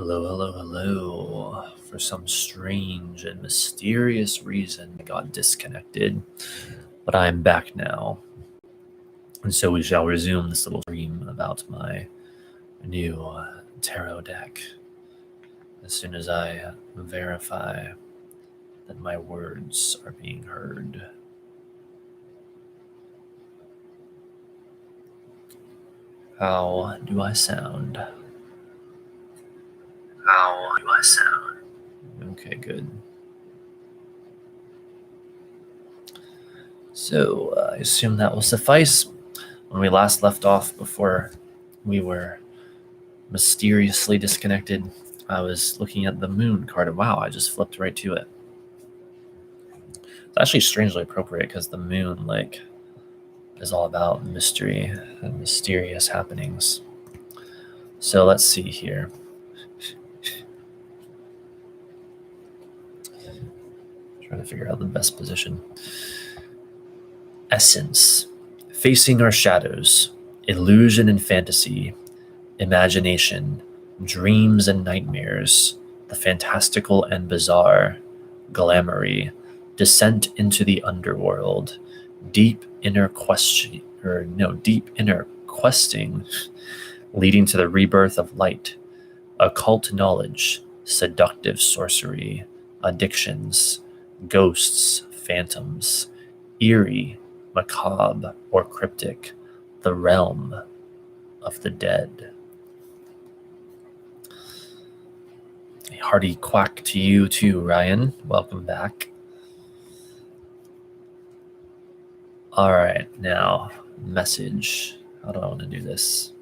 Hello, hello, hello. For some strange and mysterious reason, I got disconnected, but I am back now. And so we shall resume this little dream about my new tarot deck as soon as I verify that my words are being heard. How do I sound? Okay, good. So I assume that will suffice. When we last left off before we were mysteriously disconnected, I was looking at the moon card, and wow, I just flipped right to it. It's actually strangely appropriate because the moon, is all about mystery and mysterious happenings. So let's see here. Trying to figure out the best position. Essence. Facing our shadows. Illusion and fantasy. Imagination. Dreams and nightmares. The fantastical and bizarre. Glamoury. Descent into the underworld. Deep inner questing, leading to the rebirth of light. Occult knowledge. Seductive sorcery. Addictions. Ghosts, phantoms. Eerie, macabre, or cryptic. The realm of the dead. A hearty quack to you too, Ryan. Welcome back. All right, now, message. How do I want to do this?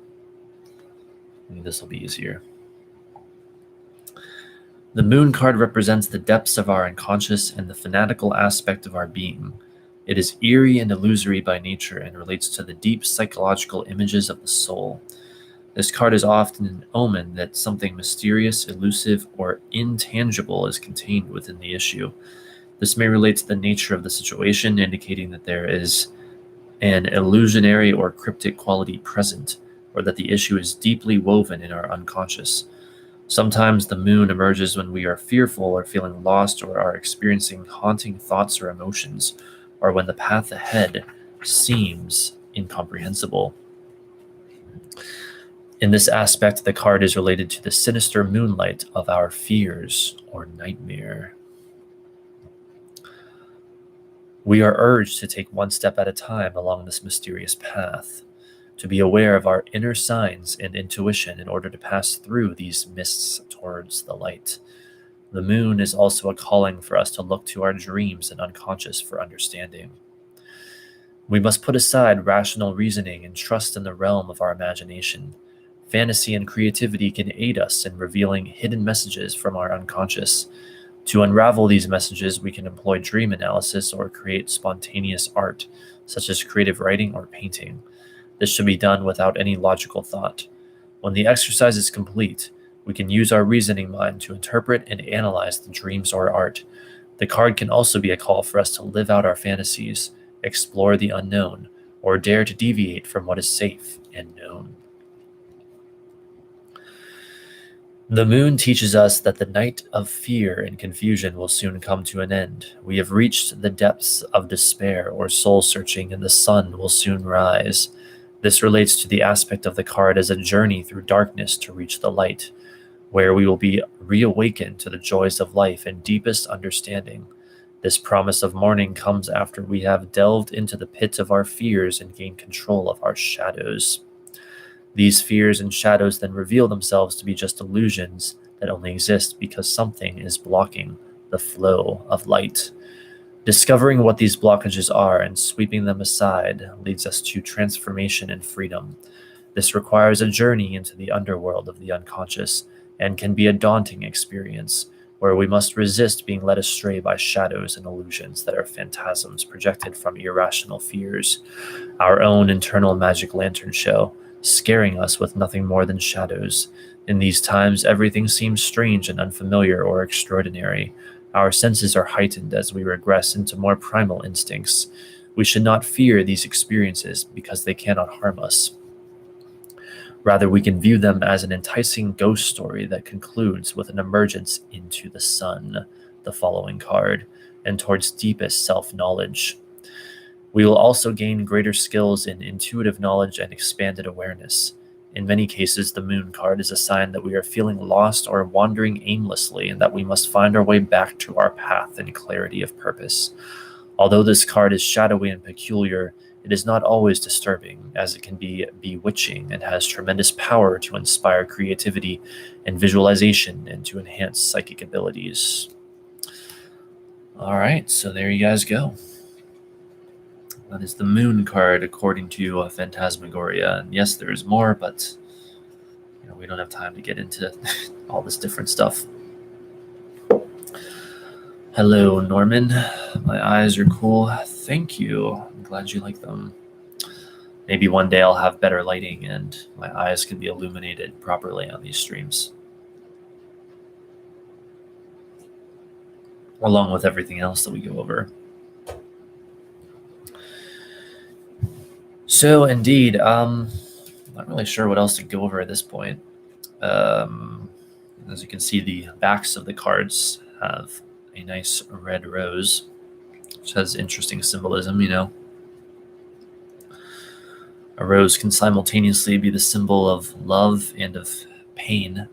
Maybe this will be easier. The moon card represents the depths of our unconscious and the fanatical aspect of our being. It is eerie and illusory by nature and relates to the deep psychological images of the soul. This card is often an omen that something mysterious, elusive, or intangible is contained within the issue. This may relate to the nature of the situation, indicating that there is an illusionary or cryptic quality present, or that the issue is deeply woven in our unconscious. Sometimes the moon emerges when we are fearful or feeling lost or are experiencing haunting thoughts or emotions, or when the path ahead seems incomprehensible. In this aspect, the card is related to the sinister moonlight of our fears or nightmare. We are urged to take one step at a time along this mysterious path, to be aware of our inner signs and intuition in order to pass through these mists towards the light. The moon is also a calling for us to look to our dreams and unconscious for understanding. We must put aside rational reasoning and trust in the realm of our imagination. Fantasy and creativity can aid us in revealing hidden messages from our unconscious. To unravel these messages, we can employ dream analysis or create spontaneous art, such as creative writing or painting. This should be done without any logical thought. When the exercise is complete, we can use our reasoning mind to interpret and analyze the dreams or art. The card can also be a call for us to live out our fantasies, explore the unknown, or dare to deviate from what is safe and known. The moon teaches us that the night of fear and confusion will soon come to an end. We have reached the depths of despair or soul searching, and the sun will soon rise. This relates to the aspect of the card as a journey through darkness to reach the light, where we will be reawakened to the joys of life and deepest understanding. This promise of morning comes after we have delved into the pit of our fears and gained control of our shadows. These fears and shadows then reveal themselves to be just illusions that only exist because something is blocking the flow of light. Discovering what these blockages are and sweeping them aside leads us to transformation and freedom. This requires a journey into the underworld of the unconscious and can be a daunting experience, where we must resist being led astray by shadows and illusions that are phantasms projected from irrational fears. Our own internal magic lantern show, scaring us with nothing more than shadows. In these times, everything seems strange and unfamiliar or extraordinary. Our senses are heightened as we regress into more primal instincts. We should not fear these experiences because they cannot harm us. Rather, we can view them as an enticing ghost story that concludes with an emergence into the sun, the following card, and towards deepest self-knowledge. We will also gain greater skills in intuitive knowledge and expanded awareness. In many cases, the moon card is a sign that we are feeling lost or wandering aimlessly and that we must find our way back to our path in clarity of purpose. Although this card is shadowy and peculiar, it is not always disturbing, as it can be bewitching and has tremendous power to inspire creativity and visualization and to enhance psychic abilities. All right, so there you guys go. That is the moon card according to Phantasmagoria. And yes, there is more, but we don't have time to get into all this different stuff. Hello, Norman. My eyes are cool. Thank you. I'm glad you like them. Maybe one day I'll have better lighting and my eyes can be illuminated properly on these streams, along with everything else that we go over. So indeed, not really sure what else to go over at this point. As you can see, the backs of the cards have a nice red rose, which has interesting symbolism, A rose can simultaneously be the symbol of love and of pain.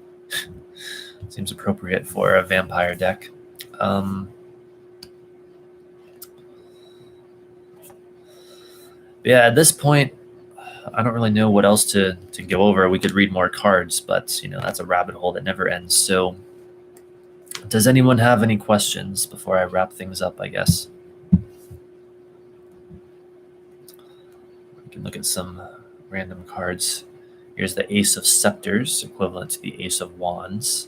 Seems appropriate for a vampire deck. Yeah, at this point, I don't really know what else to go over. We could read more cards, but that's a rabbit hole that never ends. So does anyone have any questions before I wrap things up, I guess? We can look at some random cards. Here's the Ace of Scepters, equivalent to the Ace of Wands.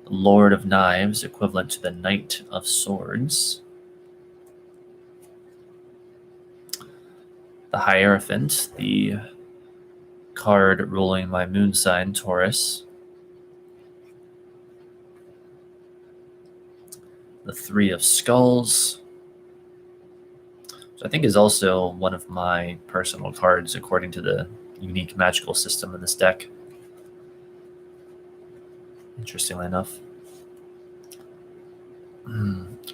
The Lord of Knives, equivalent to the Knight of Swords. The Hierophant, the card ruling my moon sign, Taurus. The Three of Skulls, which I think is also one of my personal cards according to the unique magical system in this deck. Interestingly enough.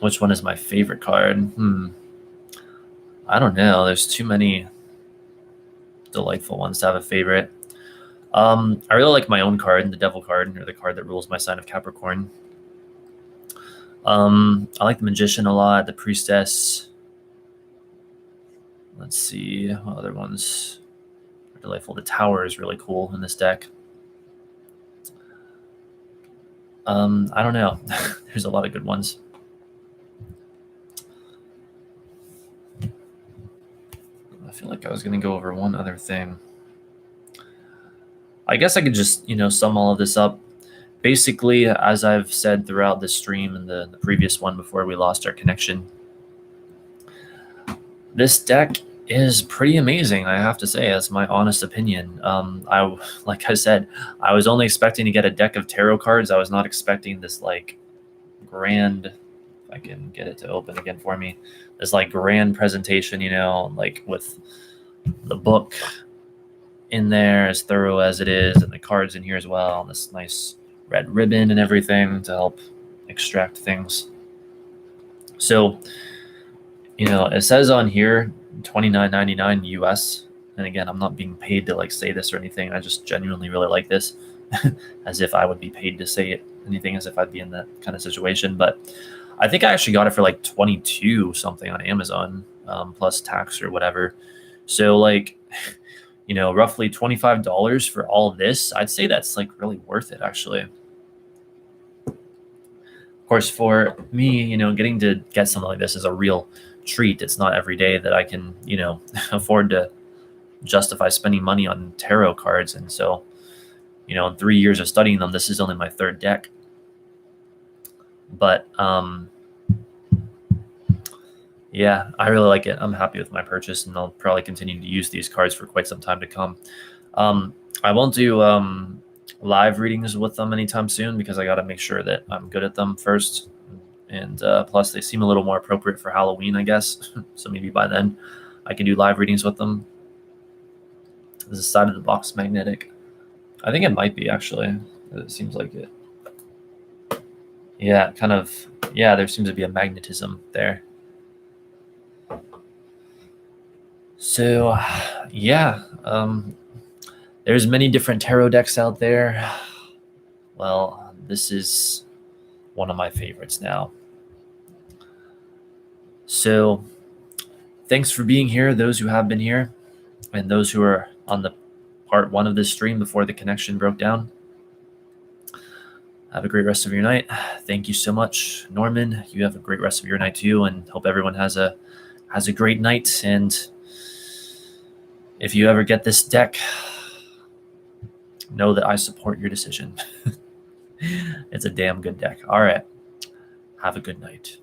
Which one is my favorite card? I don't know. There's too many delightful ones to have a favorite. I really like my own card, the Devil card, or the card that rules my sign of Capricorn. I like the Magician a lot, the Priestess. Let's see what other ones are delightful. The Tower is really cool in this deck. I don't know. There's a lot of good ones. I feel like I was going to go over one other thing. I guess I could just, sum all of this up. Basically, as I've said throughout this stream and the previous one before we lost our connection, this deck is pretty amazing, I have to say. That's my honest opinion. Like I said, I was only expecting to get a deck of tarot cards. I was not expecting this grand, if I can get it to open again for me, this grand presentation, with the book in there as thorough as it is, and the cards in here as well, and this nice red ribbon and everything to help extract things. So, it says on here $29.99 US, and again, I'm not being paid to say this or anything. I just genuinely really like this, as if I would be paid to say anything, as if I'd be in that kind of situation. But I think I actually got it for 22 something on Amazon, plus tax or whatever. So roughly $25 for all of this. I'd say that's really worth it, actually. Of course, for me, getting to get something like this is a real treat. It's not every day that I can, afford to justify spending money on tarot cards. And so, in 3 years of studying them, this is only my third deck. But yeah, I really like it. I'm happy with my purchase, and I'll probably continue to use these cards for quite some time to come. I won't do live readings with them anytime soon because I got to make sure that I'm good at them first. And plus, they seem a little more appropriate for Halloween, I guess. So maybe by then I can do live readings with them. Is the side of the box magnetic? I think it might be, actually. It seems like it. Yeah, kind of. Yeah, there seems to be a magnetism there. So, yeah, there's many different tarot decks out there. Well, this is one of my favorites now. So, thanks for being here, those who have been here, and those who are on the part one of this stream before the connection broke down. Have a great rest of your night. Thank you so much, Norman. You have a great rest of your night too, and hope everyone has a great night. And if you ever get this deck, know that I support your decision. It's a damn good deck. All right. Have a good night.